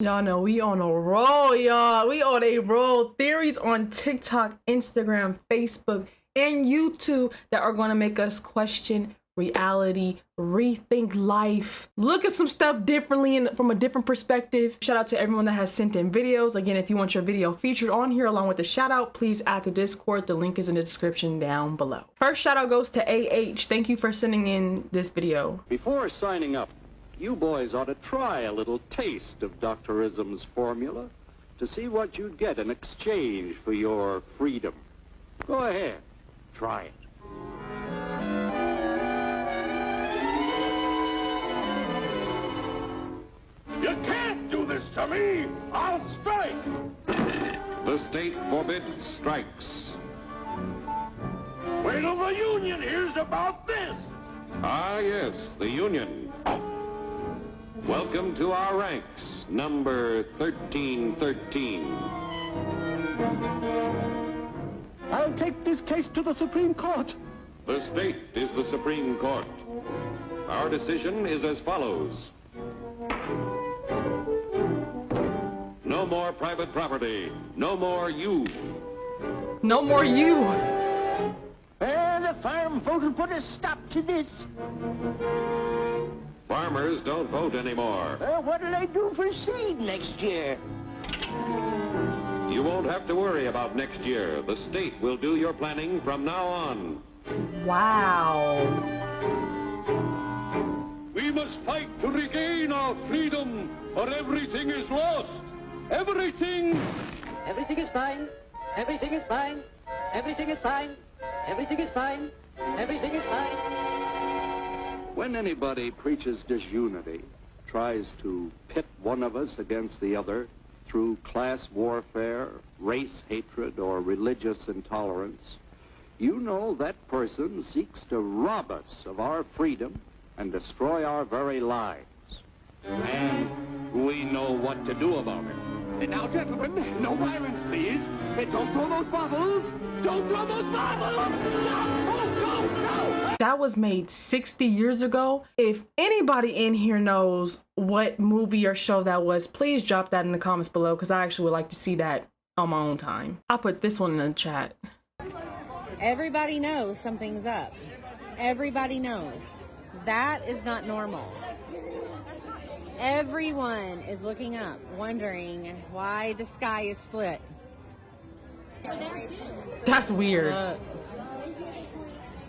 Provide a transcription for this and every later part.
Y'all know we on a roll, y'all. We on a roll. Theories on TikTok, Instagram, Facebook, and YouTube that are going to make us question reality, rethink life, look at some stuff differently and from a different perspective. Shout out to everyone that has sent in videos. Again, if you want your video featured on here along with the shout out, please add the Discord. The link is in the description down below. First shout out goes to AH. Thank you for sending in this video. Before signing up, you boys ought to try a little taste of Dr. Ism's formula to see what you'd get in exchange for your freedom. Go ahead, try it. You can't do this to me! I'll strike! The state forbids strikes. Wait till the union hears about this! Ah, yes, the union. Welcome to our ranks, number 1313. I'll take this case to the Supreme Court. The state is the Supreme Court. Our decision is as follows. No more private property. No more you. No more you. The farm folk will put a stop to this. Farmers don't vote anymore. What'll I do for seed next year? You won't have to worry about next year. The state will do your planning from now on. Wow. We must fight to regain our freedom, or everything is lost. Everything! Everything is fine. Everything is fine. Everything is fine. Everything is fine. Everything is fine. When anybody preaches disunity, tries to pit one of us against the other through class warfare, race hatred, or religious intolerance, you know that person seeks to rob us of our freedom and destroy our very lives. And we know what to do about it. Now, gentlemen, no violence, please. Don't throw those bottles. Don't throw those bottles. No. That was made 60 years ago. If anybody in here knows what movie or show that was, please drop that in the comments below because I actually would like to see that on my own time. I'll put this one in the chat. Everybody knows something's up. Everybody knows. That is not normal. Everyone is looking up, wondering why the sky is split. That's weird.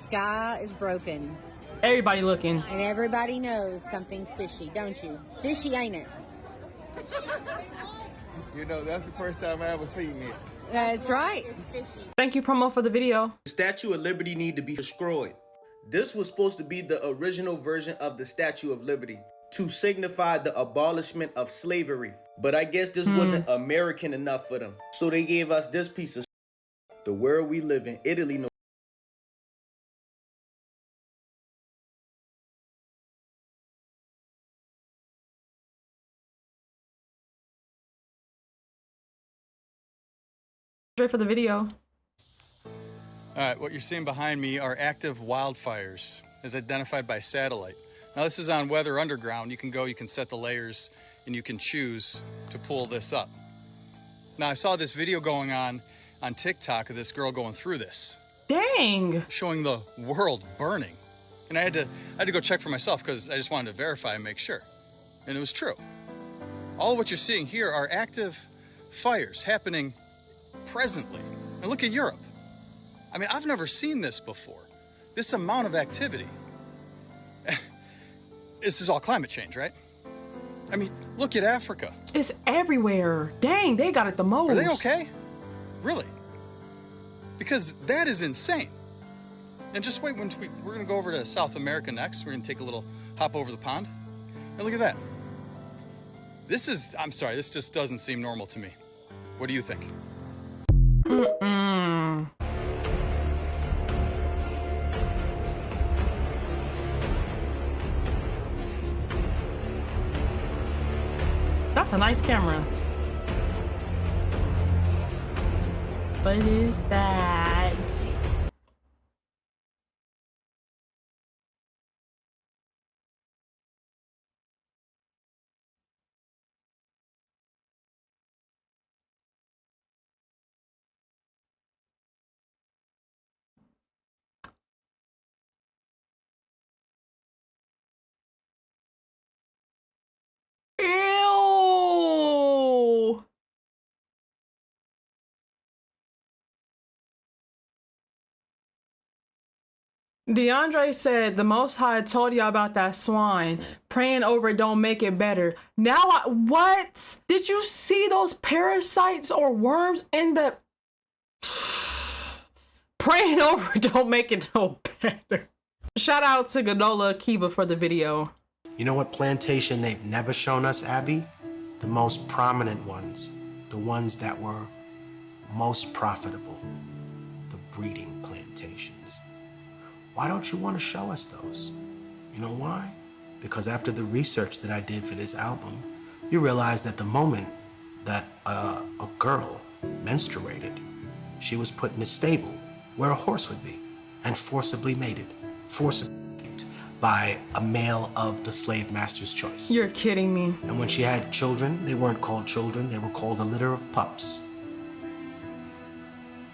Sky is broken. Everybody looking. And everybody knows something's fishy, don't you? It's fishy, ain't it? You know, that's the first time I ever seen this. That's right. Thank you, promo, for the video. The Statue of Liberty need to be destroyed. This was supposed to be the original version of the Statue of Liberty to signify the abolishment of slavery. But I guess this wasn't American enough for them. So they gave us this piece of the world we live in. Italy knows. For the video. All right, what you're seeing behind me are active wildfires as identified by satellite. Now this is on Weather Underground. You can go, you can set the layers, and you can choose to pull this up. Now I saw this video going on TikTok of this girl going through this. Dang. Showing the world burning. And I had to go check for myself because I just wanted to verify and make sure. And it was true. All of what you're seeing here are active fires happening presently. And look at Europe. I mean, I've never seen this before. This amount of activity. This is all climate change, right? I mean, look at Africa. It's everywhere. Dang, they got it the most. Are they okay? Really? Because that is insane. And just wait, we're gonna go over to South America next. We're gonna take a little hop over the pond. And look at that. I'm sorry, this just doesn't seem normal to me. What do you think? That's a nice camera. What is that? DeAndre said, the Most High told y'all about that swine. Praying over it don't make it better. Now, what? Did you see those parasites or worms in the... Praying over it don't make it no better. Shout out to Ganola Akiba for the video. You know what plantation they've never shown us, Abby? The most prominent ones. The ones that were most profitable. The breeding plantations. Why don't you want to show us those? You know why? Because after the research that I did for this album, you realize that the moment that a girl menstruated, she was put in a stable where a horse would be and forcibly mated. Forcibly by a male of the slave master's choice. You're kidding me. And when she had children, they weren't called children, they were called a litter of pups.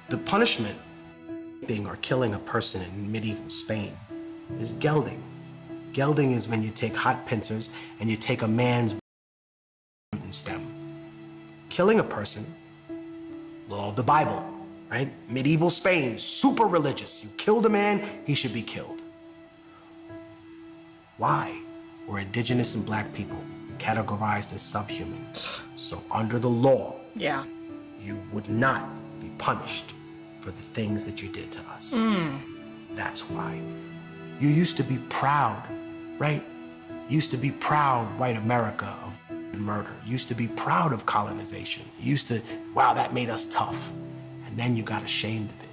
The punishment being or killing a person in medieval Spain is gelding. Gelding is when you take hot pincers and you take a man's stem. Killing a person, law of the Bible, right? Medieval Spain, super religious. You killed a man, he should be killed. Why were indigenous and black people categorized as subhuman? So under the law, yeah, you would not be punished for the things that you did to us. That's why. You used to be proud, right? You used to be proud, white America, of murder. You used to be proud of colonization. You used to, wow, that made us tough. And then you got ashamed of it.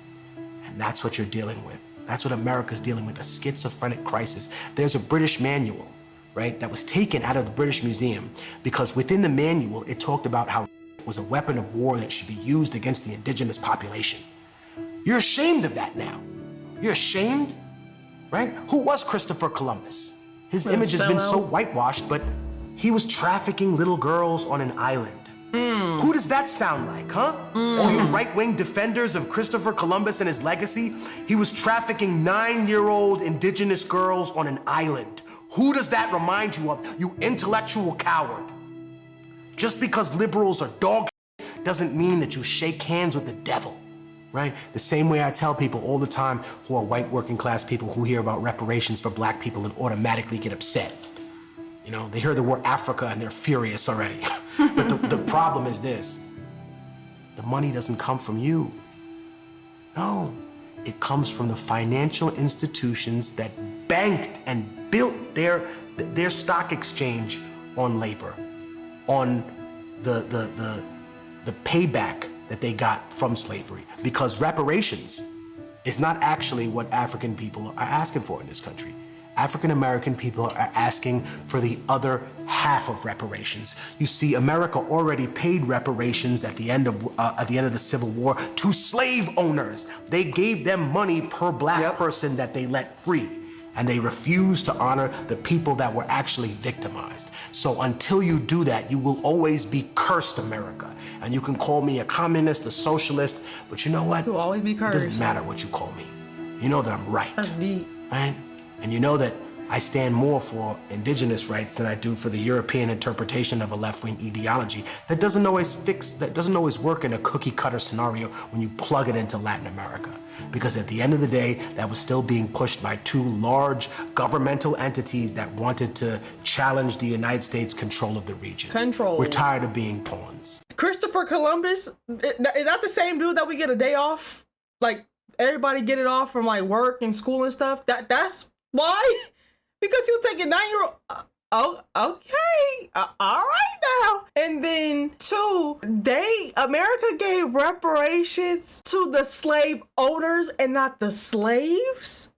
And that's what you're dealing with. That's what America's dealing with, a schizophrenic crisis. There's a British manual, right, that was taken out of the British Museum because within the manual, it talked about how it was a weapon of war that should be used against the indigenous population. You're ashamed of that now. You're ashamed, right? Who was Christopher Columbus? His image has been so whitewashed, but he was trafficking little girls on an island. Who does that sound like, huh? All you right-wing defenders of Christopher Columbus and his legacy? He was trafficking 9-year-old indigenous girls on an island. Who does that remind you of, you intellectual coward? Just because liberals are dog doesn't mean that you shake hands with the devil, right? The same way I tell people all the time who are white working class people who hear about reparations for black people and automatically get upset. You know, they hear the word Africa and they're furious already. But the problem is this. The money doesn't come from you. No, it comes from the financial institutions that banked and built their stock exchange on labor, on the payback that they got from slavery. Because reparations is not actually what African people are asking for in this country. African-American people are asking for the other half of reparations. You see, America already paid reparations at the end of the Civil War to slave owners. They gave them money per black person that they let free. And they refused to honor the people that were actually victimized. So until you do that, you will always be cursed, America. And you can call me a communist, a socialist, but you know what? You'll always be cursed. It doesn't matter what you call me. You know that I'm right. That's deep. Right? And you know that I stand more for indigenous rights than I do for the European interpretation of a left-wing ideology that doesn't always work in a cookie-cutter scenario when you plug it into Latin America. Because at the end of the day, that was still being pushed by two large governmental entities that wanted to challenge the United States' control of the region. We're tired of being pawns. Christopher Columbus, is that the same dude that we get a day off? Like, everybody get it off from like work and school and stuff? That's why? Because he was taking 9-year-old. Oh, okay. All right now. And then 2, America gave reparations to the slave owners and not the slaves.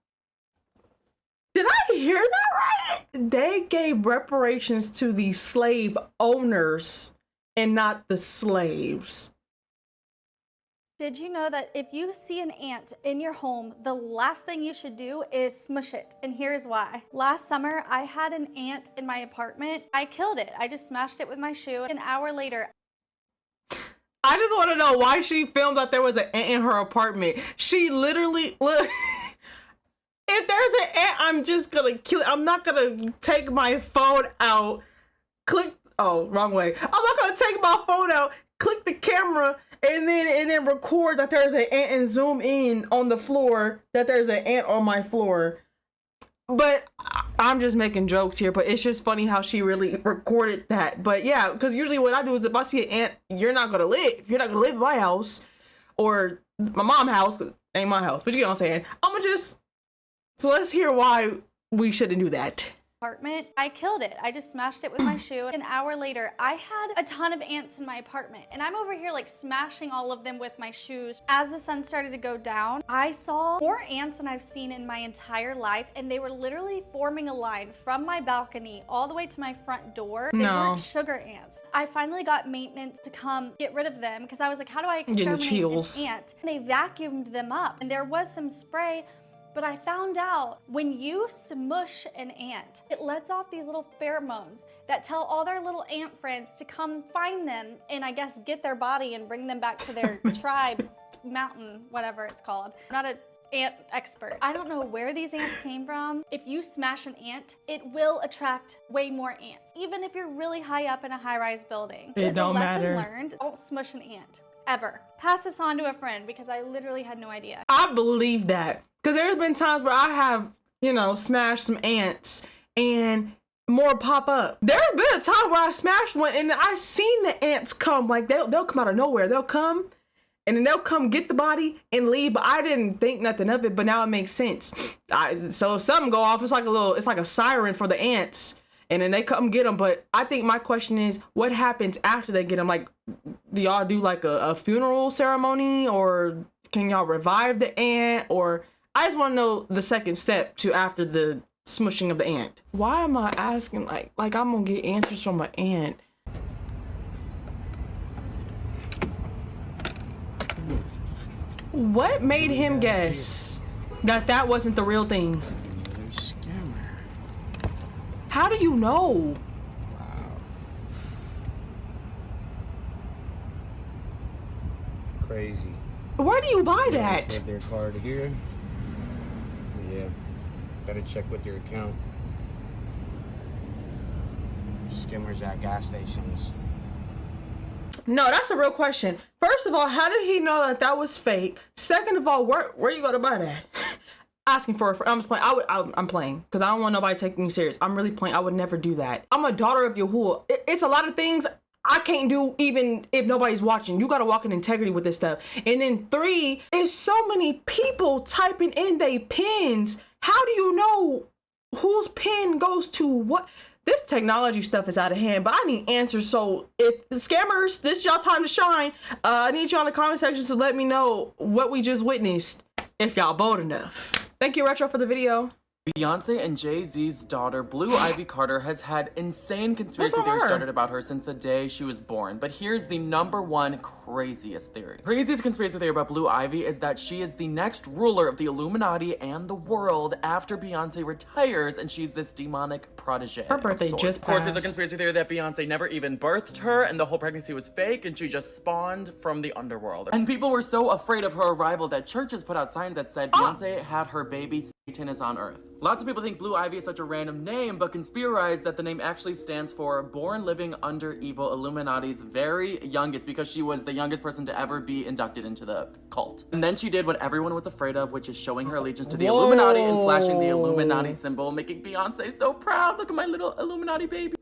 Did I hear that right? They gave reparations to the slave owners and not the slaves. Did you know that if you see an ant in your home, the last thing you should do is smush it? And here's why. Last summer, I had an ant in my apartment. I killed it. I just smashed it with my shoe. An hour later, I just want to know why she filmed that there was an ant in her apartment. She literally, look, if there's an ant, I'm just gonna kill it. I'm not gonna take my phone out, wrong way. I'm not gonna take my phone out, click the camera, and then record that there's an ant and zoom in on the floor that there's an ant on my floor. But I'm just making jokes here, but it's just funny how she really recorded that. But yeah, because usually what I do is if I see an ant, you're not gonna live in my house or my mom's house, 'cause it ain't my house, but you get what I'm saying. So let's hear why we shouldn't do that. Apartment. I killed it. I just smashed it with my shoe. An hour later, I had a ton of ants in my apartment, and I'm over here like smashing all of them with my shoes. As the sun started to go down, I saw more ants than I've seen in my entire life, and they were literally forming a line from my balcony all the way to my front door. They weren't sugar ants. I finally got maintenance to come get rid of them because I was like, how do I exterminate an ant? And they vacuumed them up, and there was some spray. But I found out when you smush an ant, it lets off these little pheromones that tell all their little ant friends to come find them and I guess get their body and bring them back to their tribe, mountain, whatever it's called. I'm not an ant expert. I don't know where these ants came from. If you smash an ant, it will attract way more ants, even if you're really high up in a high-rise building. It don't matter. Lesson learned, don't smush an ant, ever. Pass this on to a friend because I literally had no idea. I believe that. Because there's been times where I have, smashed some ants and more pop up. There's been a time where I smashed one and I seen the ants come. Like, they'll come out of nowhere. They'll come and then they'll come get the body and leave. But I didn't think nothing of it, but now it makes sense. So if something go off, it's like a siren for the ants. And then they come get them. But I think my question is, what happens after they get them? Like, do y'all do like a funeral ceremony, or can y'all revive the ant? Or I just want to know the second step to after the smushing of the ant. Why am I asking like I'm gonna get answers from an ant? What made him guess that wasn't the real thing? How do you know? Wow. Crazy. Where do you buy that? Just their card here. Yeah. Better check with your account. Skimmers at gas stations. No, that's a real question. First of all, how did he know that was fake? Second of all, where you gonna buy that? Asking for a friend. I'm just playing. I'm playing because I don't want nobody taking me serious. I'm really playing. I would never do that. I'm a daughter of Yahuwah. It's a lot of things I can't do even if nobody's watching. You gotta walk in integrity with this stuff. And then 3, there's so many people typing in their pins. How do you know whose pin goes to what? This technology stuff is out of hand, but I need answers. So if scammers, this is y'all time to shine. I need y'all in the comment section to let me know what we just witnessed, if y'all bold enough. Thank you, Retro, for the video. Beyonce and Jay-Z's daughter, Blue Ivy Carter, has had insane conspiracy theories started about her since the day she was born. But here's the #1 craziest theory. Craziest conspiracy theory about Blue Ivy is that she is the next ruler of the Illuminati and the world after Beyonce retires, and she's this demonic protege. Her birthday just passed. Of course, there's a conspiracy theory that Beyonce never even birthed her, and the whole pregnancy was fake, and she just spawned from the underworld. And people were so afraid of her arrival that churches put out signs that said Beyonce had her baby, Satan is on Earth. Lots of people think Blue Ivy is such a random name, but conspirize that the name actually stands for Born Living Under Evil, Illuminati's very youngest, because she was the youngest person to ever be inducted into the cult. And then she did what everyone was afraid of, which is showing her allegiance to the Illuminati and flashing the Illuminati symbol, making Beyonce so proud. Look at my little Illuminati baby.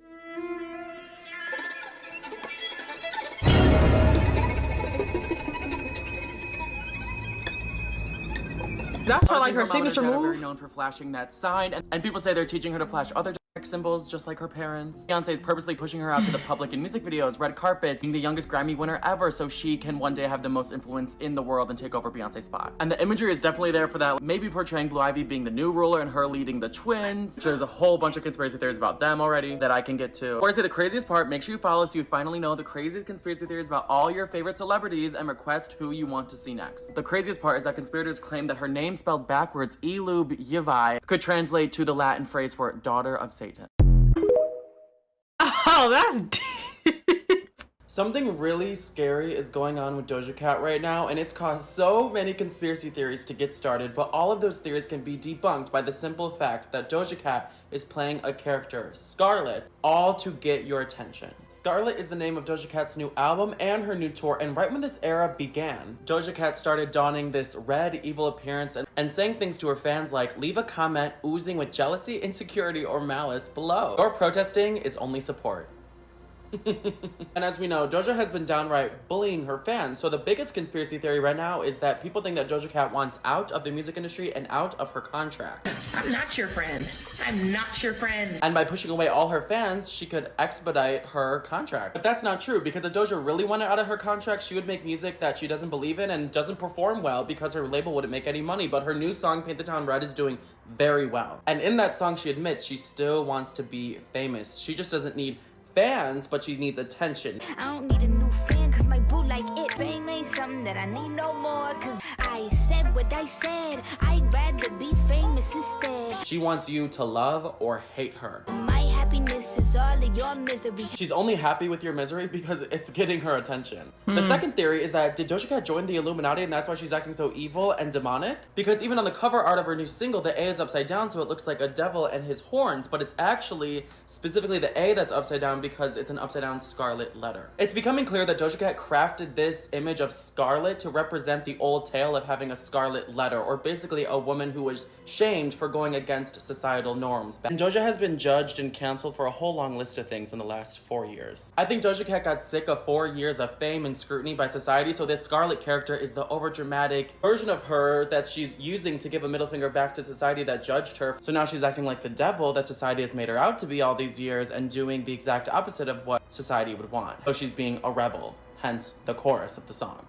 That's her, like, her signature move. Very known for flashing that sign, and people say they're teaching her to flash other symbols just like her parents. Beyonce is purposely pushing her out to the public in music videos, red carpets, being the youngest Grammy winner ever, so she can one day have the most influence in the world and take over Beyonce's spot. And the imagery is definitely there for that, maybe portraying Blue Ivy being the new ruler and her leading the twins. There's a whole bunch of conspiracy theories about them already that I can get to. Before I say the craziest part, make sure you follow so you finally know the craziest conspiracy theories about all your favorite celebrities and request who you want to see next. The craziest part is that conspirators claim that her name spelled backwards, Elub Yivai, could translate to the Latin phrase for daughter of Satan. Oh, that's deep. Something really scary is going on with Doja Cat right now, and it's caused so many conspiracy theories to get started, but all of those theories can be debunked by the simple fact that Doja Cat is playing a character, Scarlet, all to get your attention. Scarlet is the name of Doja Cat's new album and her new tour, and right when this era began, Doja Cat started donning this red, evil appearance and saying things to her fans like, leave a comment oozing with jealousy, insecurity, or malice below. Your protesting is only support. And as we know, Doja has been downright bullying her fans, so the biggest conspiracy theory right now is that people think that Doja Cat wants out of the music industry and out of her contract. I'm not your friend. I'm not your friend. And by pushing away all her fans, she could expedite her contract. But that's not true, because if Doja really wanted out of her contract, she would make music that she doesn't believe in and doesn't perform well because her label wouldn't make any money. But her new song, Paint the Town Red, is doing very well. And in that song, she admits she still wants to be famous. She just doesn't need fans, but she needs attention. I don't need a new fan cause my boo like it. Fame ain't something that I need no more cause I said what I said. I'd rather be famous instead. She wants you to love or hate her. My happiness is all of your misery. She's only happy with your misery because it's getting her attention. The second theory is that did Doja Cat join the Illuminati and that's why she's acting so evil and demonic? Because even on the cover art of her new single, the A is upside down, so it looks like a devil and his horns, but it's actually specifically the A that's upside down because it's an upside down scarlet letter. It's becoming clear that Doja Cat crafted this image of Scarlet to represent the old tale of having a scarlet letter, or basically a woman who was shamed for going against societal norms. And Doja has been judged and canceled for a whole long list of things in the last 4 years. I think Doja Cat got sick of 4 years of fame and scrutiny by society, so this Scarlet character is the overdramatic version of her that she's using to give a middle finger back to society that judged her. So now she's acting like the devil that society has made her out to be all these years and doing the exact opposite of what society would want. So she's being a rebel, hence the chorus of the song.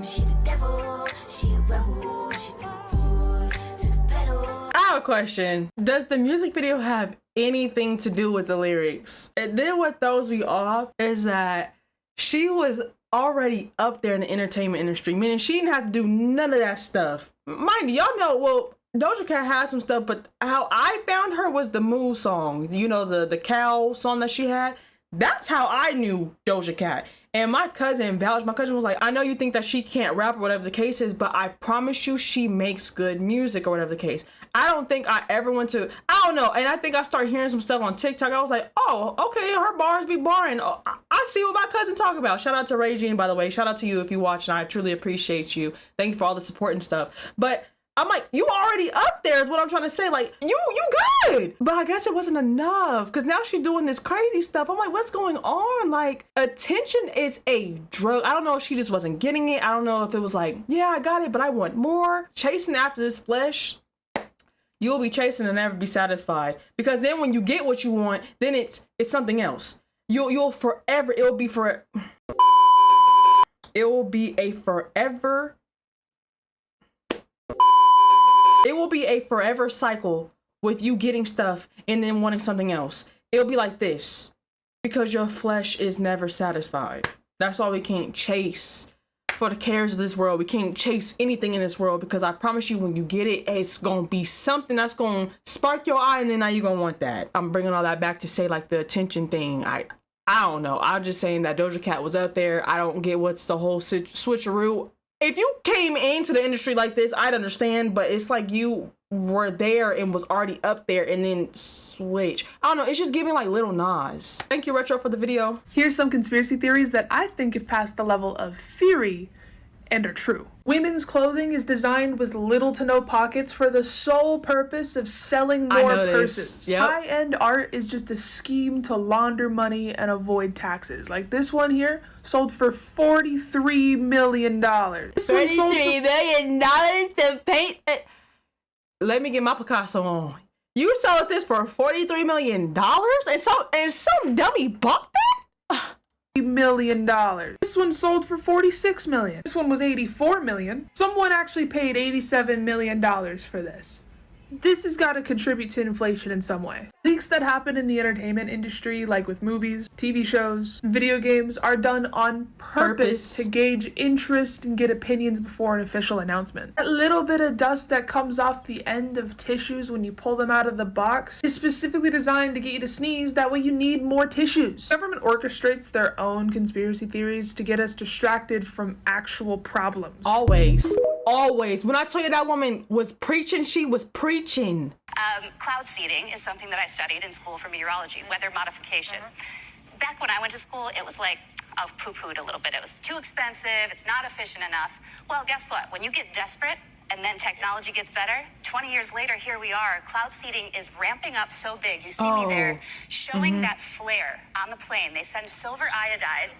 She the devil, she a rebel, she put her foot to the pedal. I have a question. Does the music video have anything to do with the lyrics? And then what throws me off is that she was already up there in the entertainment industry, meaning she didn't have to do none of that stuff. Mind you, y'all know, well, Doja Cat had some stuff, but how I found her was the Move song. You know, the cow song that she had. That's how I knew Doja Cat. And my cousin vouched. My cousin was like, I know you think that she can't rap or whatever the case is, but I promise you she makes good music or whatever the case. I don't think I ever went to, I don't know. And I think I started hearing some stuff on TikTok. I was like, oh, okay, her bars be barring. Oh, I see what my cousin talk about. Shout out to Ray Jean, by the way. Shout out to you if you watch, and I truly appreciate you. Thank you for all the support and stuff. But I'm like, you already up there is what I'm trying to say. Like, you good. But I guess it wasn't enough because now she's doing this crazy stuff. I'm like, what's going on? Like, attention is a drug. I don't know if she just wasn't getting it. I don't know if it was like, yeah, I got it, but I want more. Chasing after this flesh, you'll be chasing and never be satisfied. Because then when you get what you want, then it's something else. You'll forever, it will be a forever cycle with you getting stuff and then wanting something else. It'll be like this because your flesh is never satisfied. That's why we can't chase for the cares of this world. We can't chase anything in this world because I promise you when you get it, it's gonna be something that's gonna spark your eye and then now you're gonna want that. I'm bringing all that back to say like the attention thing. I don't know. I'm just saying that Doja Cat was up there. I don't get what's the whole switcheroo. If you came into the industry like this, I'd understand, but it's like you were there and was already up there and then switch. I don't know, it's just giving like Little Nas. Thank you, Retro, for the video. Here's some conspiracy theories that I think have passed the level of theory and are true. Women's clothing is designed with little to no pockets for the sole purpose of selling more purses. Yep. High-end art is just a scheme to launder money and avoid taxes. Like this one here sold for $43 million. $43 million to paint it. Let me get my Picasso on. You sold this for $43 million? And some dummy bought that? $1 million. This one sold for $46 million. This one was $84 million. Someone actually paid $87 million for this. This has got to contribute to inflation in some way. Leaks that happen in the entertainment industry, like with movies, TV shows, video games, are done on purpose to gauge interest and get opinions before an official announcement. That little bit of dust that comes off the end of tissues when you pull them out of the box is specifically designed to get you to sneeze. That way you need more tissues. The government orchestrates their own conspiracy theories to get us distracted from actual problems. Always. When I tell you that woman was preaching, she was preaching. Cloud seeding is something that I studied in school for meteorology, weather modification. back when I went to school, it was like, I've poo-pooed a little bit. It was too expensive. It's not efficient enough. Well, guess what? When you get desperate and then technology gets better, 20 years later, here we are. Cloud seeding is ramping up so big. You see me there showing that flare on the plane. They send silver iodide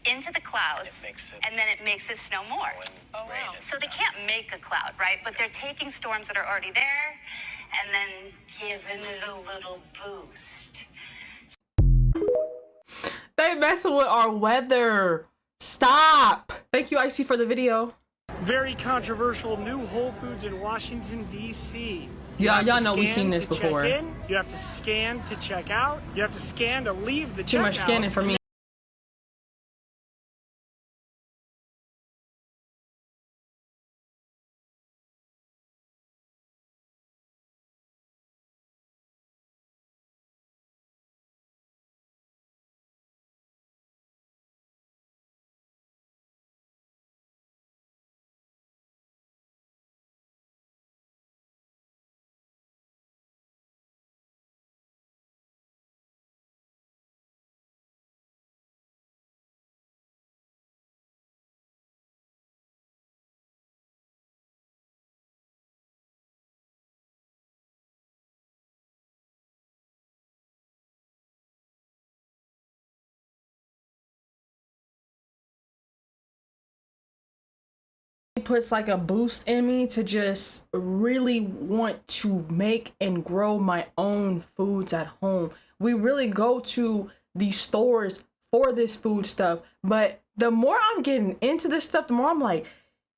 into the clouds, and then it makes it snow more. Oh, wow. So they can't make a cloud, right? But they're taking storms that are already there and then giving it a little boost. They messing with our weather. Stop. Thank you, Icy, for the video. Very controversial new Whole Foods in Washington, D.C. Y'all know we've seen this before. Check in, you have to scan to check out. You have to scan to leave the checkout. Too much scanning for me. Puts like a boost in me to just really want to make and grow my own foods at home. We really go to these stores for this food stuff, but the more I'm getting into this stuff, the more I'm like,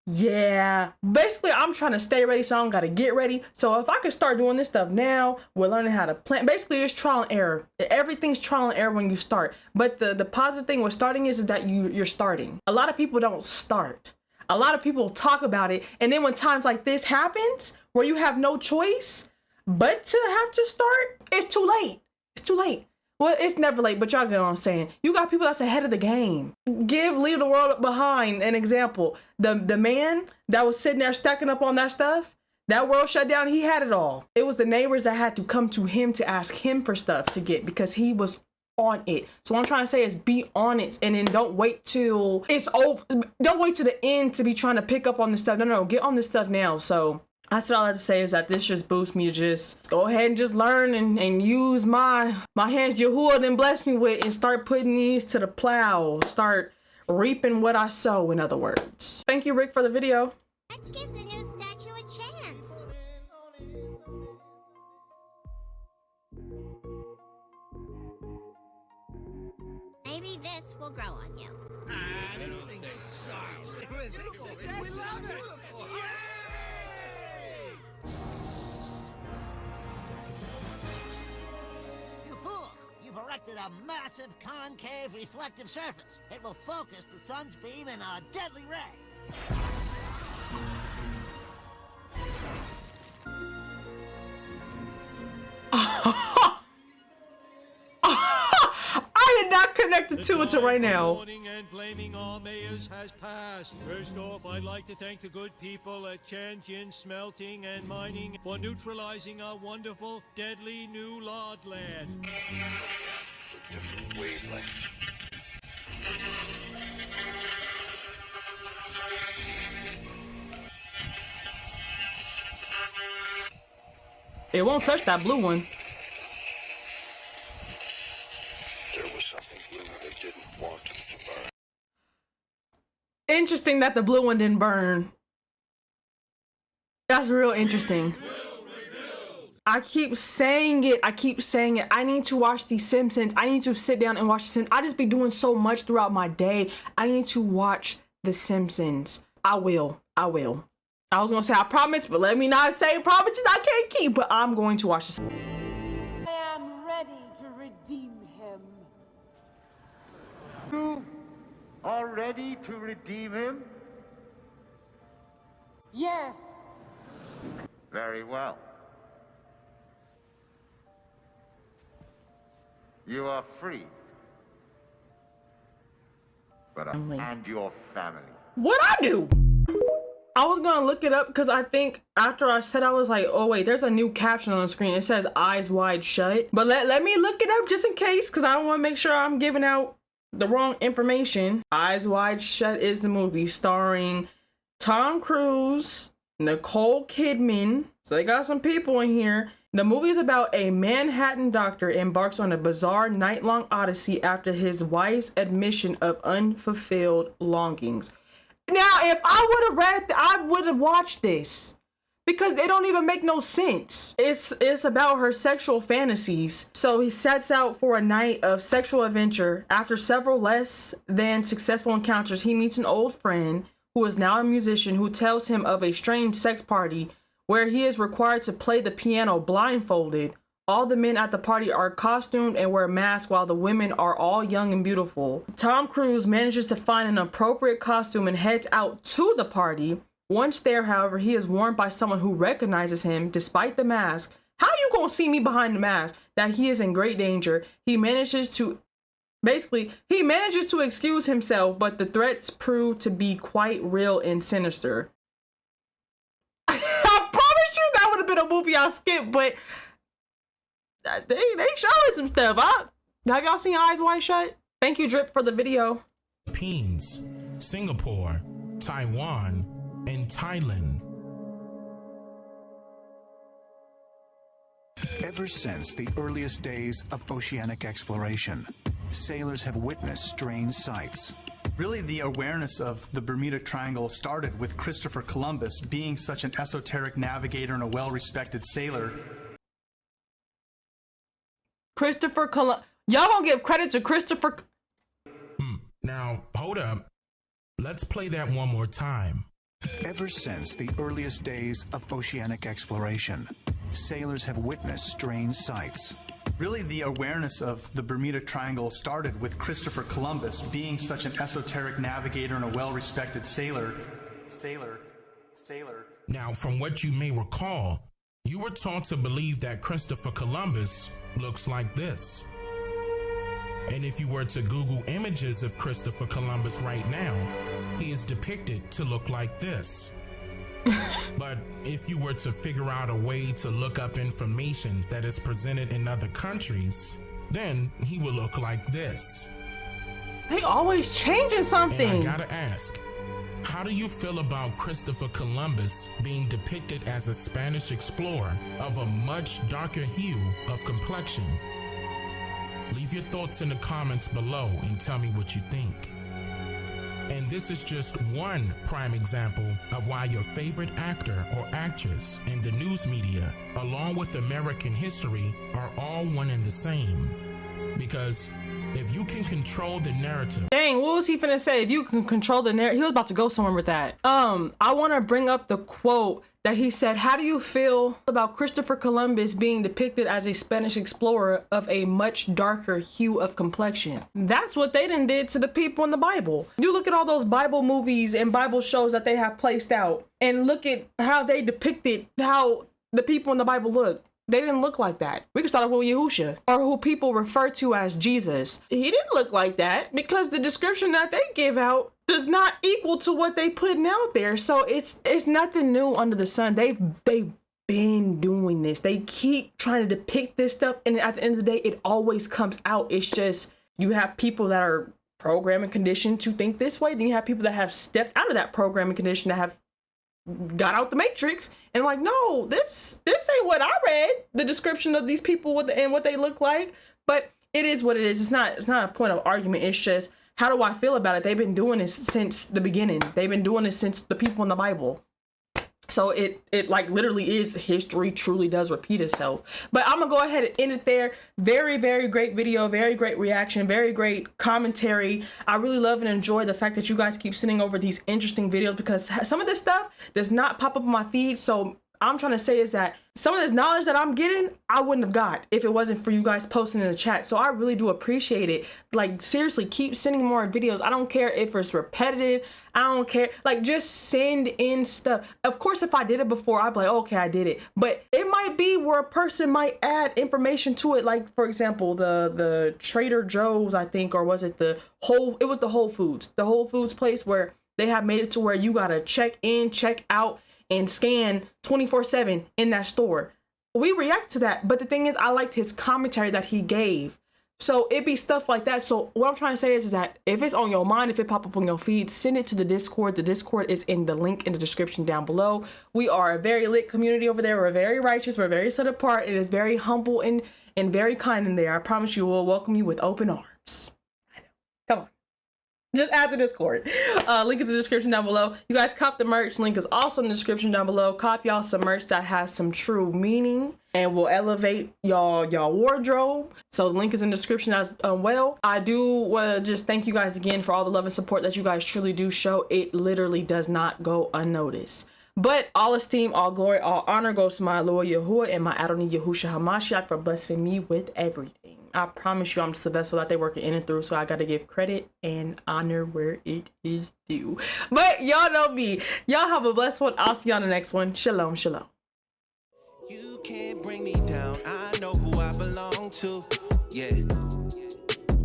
yeah, basically I'm trying to stay ready, so I don't gotta get ready. So if I could start doing this stuff now, we're learning how to plant. Basically it's trial and error. Everything's trial and error when you start, but the positive thing with starting is that you're starting. A lot of people don't start. A lot of people talk about it, and then when times like this happens, where you have no choice but to have to start, it's too late. It's too late. Well, it's never late, but y'all get what I'm saying. You got people that's ahead of the game. Leave the world behind an example. The man that was sitting there stacking up on that stuff, that world shut down, he had it all. It was the neighbors that had to come to him to ask him for stuff to get because he was on it. So what I'm trying to say is be on it, and then don't wait till it's over. Don't wait to the end to be trying to pick up on this stuff. No, get on this stuff now. So I said all I have to say is that this just boosts me to just go ahead and just learn and use my hands Yahuwah then bless me with, and start putting these to the plow. Start reaping what I sow, in other words. Thank you, Rick, for the video. Let's give the new statue a chance. Maybe this will grow on you. This thing sucks. We love it. You fools! You've erected a massive concave reflective surface. It will focus the sun's beam in a deadly ray. I did not connect the two until right now. And blaming all mayors has passed. First off, I'd like to thank the good people at Tianjin Smelting and Mining for neutralizing our wonderful, deadly new lard land. Different wavelengths. It won't touch that blue one. There was something blue they didn't want to burn. Interesting that the blue one didn't burn. That's real interesting. I keep saying it. I need to watch The Simpsons. I need to sit down and watch The Simpsons. I just be doing so much throughout my day. I need to watch The Simpsons. I will. I was gonna say I promise, but let me not say promises I can't keep. But I'm going to watch this. I am ready to redeem him. You are ready to redeem him? Yes. Very well. You are free. But and your family. What I do? I was gonna look it up because I think after I said, I was like, oh wait, there's a new caption on the screen. It says eyes wide shut. But let me look it up just in case, because I don't want to make sure I'm giving out the wrong information. Eyes Wide Shut is the movie starring Tom Cruise, Nicole Kidman. So they got some people in here. The movie is about a Manhattan doctor embarks on a bizarre night-long odyssey after his wife's admission of unfulfilled longings. Now, if I would have read, I would have watched this because they don't even make no sense. It's about her sexual fantasies. So he sets out for a night of sexual adventure. After several less than successful encounters, he meets an old friend who is now a musician who tells him of a strange sex party where he is required to play the piano blindfolded. All the men at the party are costumed and wear masks while the women are all young and beautiful. Tom Cruise manages to find an appropriate costume and heads out to the party. Once there, however, he is warned by someone who recognizes him despite the mask. How you gonna see me behind the mask? That he is in great danger. He manages to excuse himself, but the threats prove to be quite real and sinister. I promise you that would have been a movie I'll skip, but they showing some stuff. Have y'all seen Eyes Wide Shut? Thank you, Drip, for the video. Philippines, Singapore, Taiwan, and Thailand. Ever since the earliest days of oceanic exploration, sailors have witnessed strange sights. Really, the awareness of the Bermuda Triangle started with Christopher Columbus being such an esoteric navigator and a well-respected sailor. Christopher Columbus. Y'all gonna give credit to Christopher. Now, hold up. Let's play that one more time. Ever since the earliest days of oceanic exploration, sailors have witnessed strange sights. Really, the awareness of the Bermuda Triangle started with Christopher Columbus being such an esoteric navigator and a well-respected sailor. Now, from what you may recall, you were taught to believe that Christopher Columbus looks like this. And if you were to Google images of Christopher Columbus right now, he is depicted to look like this. But if you were to figure out a way to look up information that is presented in other countries, then he will look like this. They always changing something. And I gotta ask, how do you feel about Christopher Columbus being depicted as a Spanish explorer of a much darker hue of complexion? Leave your thoughts in the comments below and tell me what you think. And this is just one prime example of why your favorite actor or actress in the news media, along with American history, are all one and the same. Because if you can control the narrative. Dang, what was he finna say? If you can control the narrative, he was about to go somewhere with that. I want to bring up the quote that he said. How do you feel about Christopher Columbus being depicted as a Spanish explorer of a much darker hue of complexion? That's what they done did to the people in the Bible. You look at all those Bible movies and Bible shows that they have placed out and look at how they depicted how the people in the Bible look. They didn't look like that. We can start off with Yahusha, or who people refer to as Jesus. He didn't look like that because the description that they give out does not equal to what they putting out there. So it's nothing new under the sun. They've been doing this. They keep trying to depict this stuff, and at the end of the day, it always comes out. It's just you have people that are programmed and conditioned to think this way. Then you have people that have stepped out of that programming condition that have got out the matrix and like, no, this ain't what I read, the description of these people and what they look like. But it is what it is. It's not a point of argument. It's just, how do I feel about it? They've been doing this since the beginning. They've been doing this since the people in the Bible. So it like literally is history, truly does repeat itself. But I'm gonna go ahead and end it there. Very, very great video, very great reaction, very great commentary. I really love and enjoy the fact that you guys keep sending over these interesting videos, because some of this stuff does not pop up on my feed. So I'm trying to say is that some of this knowledge that I'm getting, I wouldn't have got if it wasn't for you guys posting in the chat. So I really do appreciate it. Like, seriously, keep sending more videos. I don't care if it's repetitive. I don't care. Like, just send in stuff. Of course, if I did it before, I'd be like, okay, I did it. But it might be where a person might add information to it. Like, for example, the Trader Joe's, I think, or was it the Whole Foods place where they have made it to where you gotta check in, check out, and scan 24/7 in that store. We react to that, but the thing is, I liked his commentary that he gave. So it be stuff like that. So what I'm trying to say is that if it's on your mind, if it pop up on your feed, send it to the Discord. The Discord is in the link in the description down below. We are a very lit community over there. We're very righteous. We're very set apart. It is very humble and very kind in there. I promise you, we'll welcome you with open arms. I know. Come on. Just add the Discord. Link is in the description down below. You guys cop the merch. Link is also in the description down below. Cop y'all some merch that has some true meaning and will elevate y'all wardrobe. So the link is in the description as well. I do want to just thank you guys again for all the love and support that you guys truly do show. It literally does not go unnoticed. But all esteem, all glory, all honor goes to my Lord Yahuwah and my Adonai Yahusha HaMashiach for blessing me with everything. I promise you I'm just a vessel that they working in and through, so I gotta give credit and honor where it is due. But y'all know me. Y'all have a blessed one. I'll see you on the next one. Shalom, shalom. You can't bring me down. I know who I belong to. Yeah.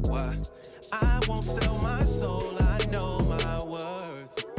What? I won't sell my soul. I know my worth.